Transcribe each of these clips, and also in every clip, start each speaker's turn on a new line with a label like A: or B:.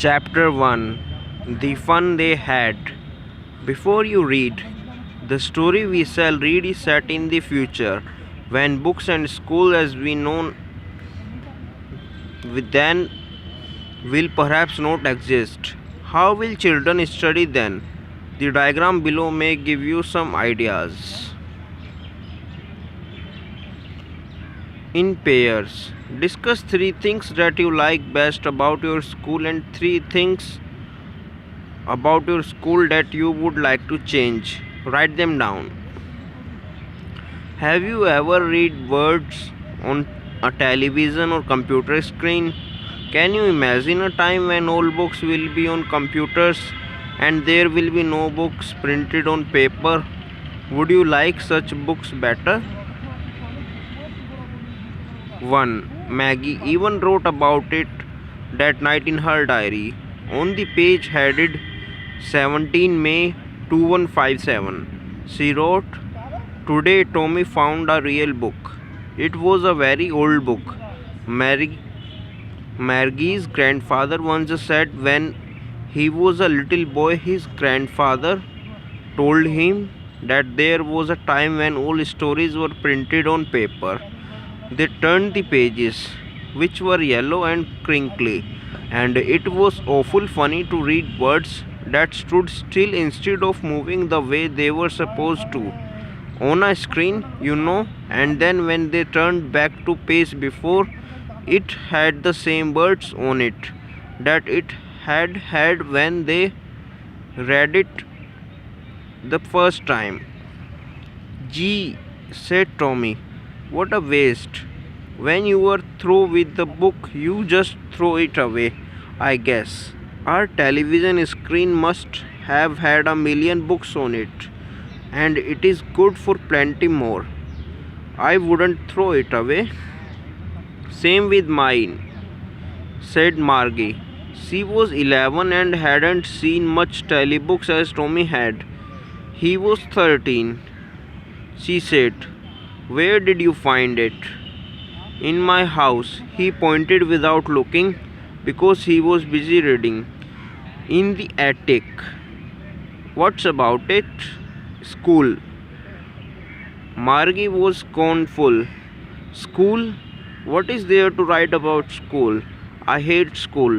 A: Chapter 1. The Fun They Had. Before you read, the story we shall read is set in the future, when books and school as we know then will perhaps not exist. How will children study then? The diagram below may give you some ideas. In pairs, discuss 3 things that you like best about your school and 3 things about your school that you would like to change. Write them down. Have you ever read words on a television or computer screen? Can you imagine a time when all books will be on computers and there will be no books printed on paper? Would you like such books better? 1. Maggie even wrote about it that night in her diary. On the page headed 17 May 2157, she wrote, "Today Tommy found a real book. It was a very old book. Margie's grandfather once said when he was a little boy, his grandfather told him that there was a time when all stories were printed on paper. They turned the pages, which were yellow and crinkly, and it was awful funny to read words that stood still instead of moving the way they were supposed to. On a screen, and then when they turned back to page before, it had the same words on it that it had had when they read it the first time." "Gee," said Tommy, "what a waste. When you were through with the book, you just throw it away, I guess. Our television screen must have had a million books on it, and it is good for plenty more. I wouldn't throw it away." "Same with mine," said Margie. She was 11 and hadn't seen much telebooks as Tommy had. He was 13. She said, "Where did you find it?" "In my house," he pointed without looking, because he was busy reading. "In the attic." "What's about it?" "School." Margie was scornful. "School? What is there to write about school? I hate school."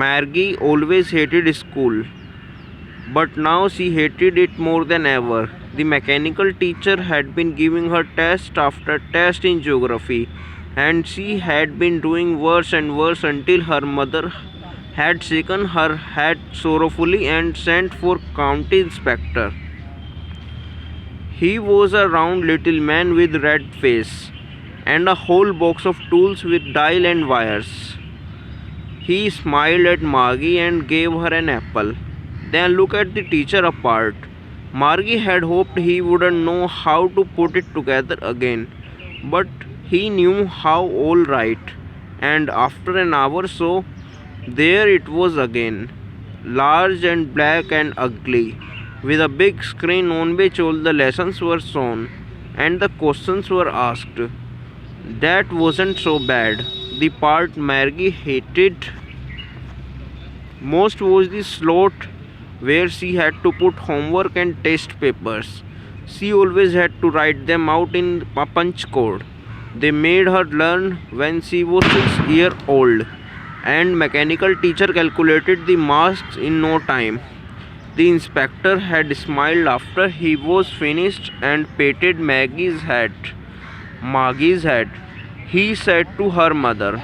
A: Margie always hated school, but now she hated it more than ever. The mechanical teacher had been giving her test after test in geography, and she had been doing worse and worse until her mother had shaken her head sorrowfully and sent for county inspector. He was a round little man with red face and a whole box of tools with dial and wires. He smiled at Margie and gave her an apple. Then looked at the teacher apart. Margie had hoped he wouldn't know how to put it together again, but he knew how all right, and after an hour or so, there it was again, large and black and ugly, with a big screen on which all the lessons were shown and the questions were asked. That wasn't so bad. The part Margie hated most was the slot where she had to put homework and test papers. She always had to write them out in a punch code. They made her learn when she was 6 years old, and mechanical teacher calculated the masks in no time. The inspector had smiled after he was finished and patted Maggie's head. He said to her mother,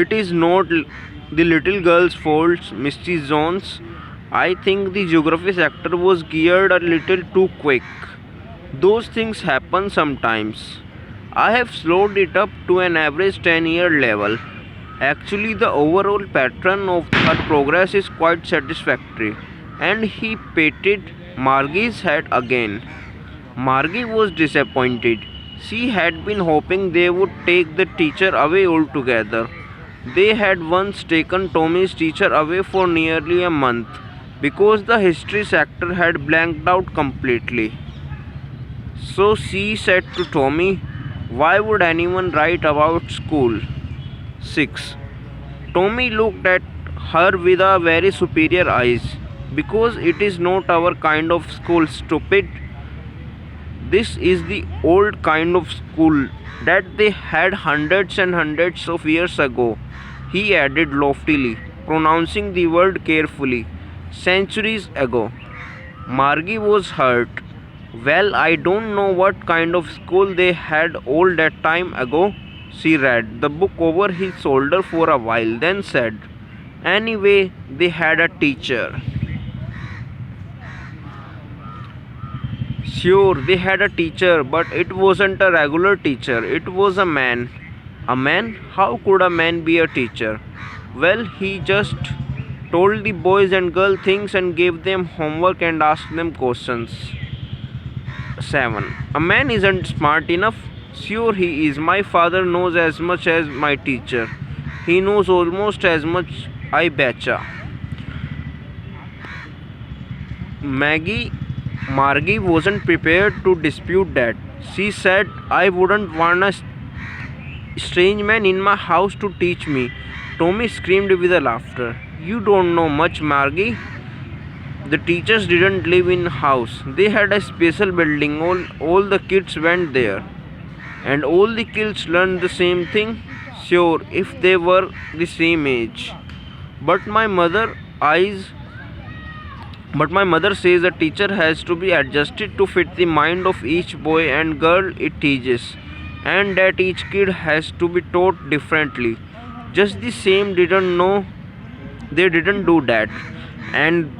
A: "It is not the little girl's fault, Mrs. Jones. I think the geography sector was geared a little too quick. Those things happen sometimes. I have slowed it up to an average 10-year level. Actually, the overall pattern of her progress is quite satisfactory." And he patted Margie's head again. Margie was disappointed. She had been hoping they would take the teacher away altogether. They had once taken Tommy's teacher away for nearly a month because the history sector had blanked out completely. So she said to Tommy, "Why would anyone write about school?" 6. Tommy looked at her with a very superior eyes. Because it is not our kind of school, stupid. This is the old kind of school that they had hundreds and hundreds of years ago, he added loftily, pronouncing the word carefully. Centuries ago. Margie was hurt. Well, I don't know what kind of school they had all that time ago. She read the book over his shoulder for a while, then said, anyway, they had a teacher. Sure, they had a teacher, but it wasn't a regular teacher. It was a man. A man? How could a man be a teacher? Well, he just told the boys and girls things and gave them homework and asked them questions. 7. A man isn't smart enough? Sure, he is. My father knows as much as my teacher. He knows almost as much, I betcha. Maggie Margie wasn't prepared to dispute that. She said, I wouldn't want a strange man in my house to teach me. Tommy screamed with a laughter. You don't know much, Margie. The teachers didn't live in a house. They had a special building. All the kids went there. And all the kids learned the same thing? Sure, if they were the same age. But my mother eyes But my mother says a teacher has to be adjusted to fit the mind of each boy and girl it teaches, and that each kid has to be taught differently. Just the same, they didn't do that. And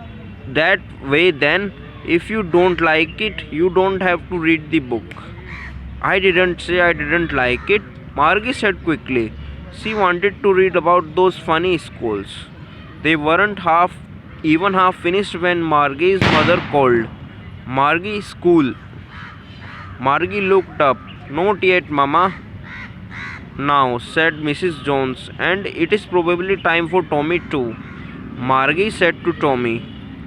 A: that way, then, if you don't like it, you don't have to read the book. I didn't say I didn't like it, Margie said quickly. She wanted to read about those funny schools. They weren't even half finished when Margie's mother called. Margie, school. Margie looked up. Not yet, Mama. Now, said Mrs. Jones, and it is probably time for Tommy too. Margie said to Tommy,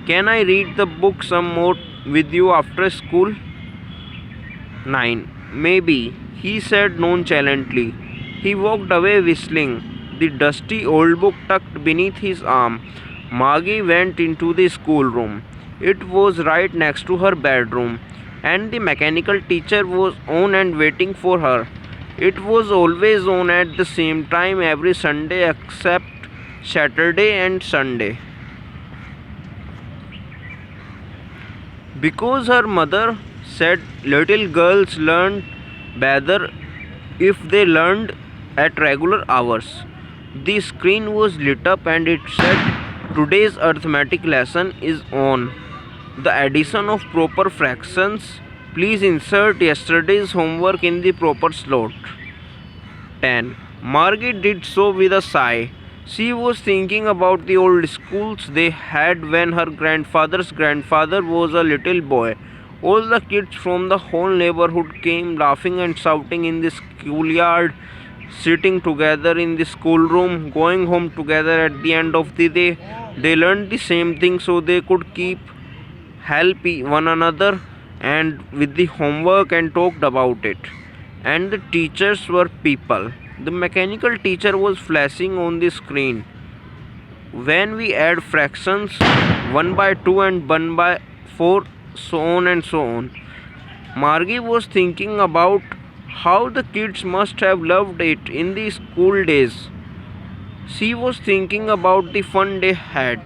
A: can I read the book some more with you after school? 9. Maybe, he said nonchalantly. He walked away whistling, the dusty old book tucked beneath his arm. Margie went into the schoolroom. It was right next to her bedroom, and the mechanical teacher was on and waiting for her. It was always on at the same time every Sunday except Saturday and Sunday. Because her mother said little girls learned better if they learned at regular hours. The screen was lit up and it said, today's arithmetic lesson is on the addition of proper fractions. Please insert yesterday's homework in the proper slot. 10. Margie did so with a sigh. She was thinking about the old schools they had when her grandfather's grandfather was a little boy. All the kids from the whole neighborhood came laughing and shouting in the schoolyard, sitting together in the schoolroom, going home together at the end of the day. They learned the same thing so they could help one another and with the homework and talked about it. And the teachers were people. The mechanical teacher was flashing on the screen. When we add fractions 1 by 2 and 1 by 4, so on and so on. Margie was thinking about how the kids must have loved it in the school days. She was thinking about the fun they had.